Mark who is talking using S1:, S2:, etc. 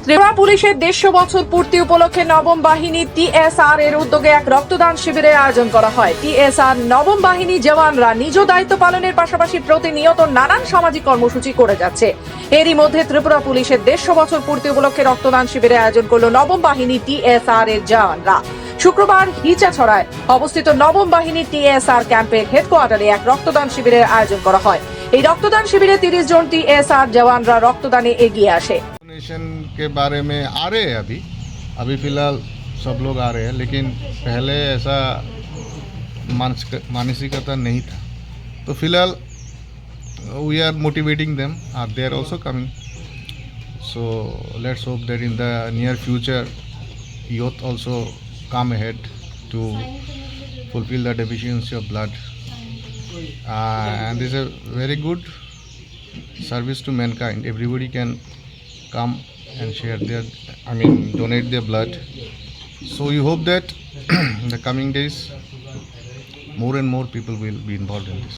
S1: ত্রিপুরা পুলিশের 150 বছর পূর্তি উপলক্ষে নবম বাহিনী টিএসআর এর উদ্যোগে এক রক্তদান শিবিরের আয়োজন করা হয়। টিএসআর নবম বাহিনী জওয়ানরা নিজ দায়িত্ব পালনের পাশাপাশি প্রতিনিয়ত নানান সামাজিক কর্মসূচি করে যাচ্ছে। এরই মধ্যে ত্রিপুরা পুলিশের 150 বছর পূর্তি উপলক্ষে রক্তদান শিবিরের আয়োজন করল নবম বাহিনী টিএসআর এর জওয়ানরা। শুক্রবার হিচাছড়ায় অবস্থিত নবম বাহিনী টিএসআর ক্যাম্পের হেডকোয়ার্টারে এক রক্তদান শিবিরের আয়োজন করা হয়। এই রক্তদান শিবিরে 30 জন টিএসআর জওয়ানরা রক্তদানে एगिए আসে।
S2: डोनेशन के बारे में आ रहे हैं अभी फिलहाल सब लोग आ रहे हैं, लेकिन पहले ऐसा मानसिकता नहीं था। तो फिलहाल we are motivating them, they are also coming. So let's hope that in the near future youth also come ahead to fulfill the deficiency of blood, and this is a very good service to mankind. Everybody can come and share their, donate their blood. So we hope that in the coming days more and more people will be involved in this.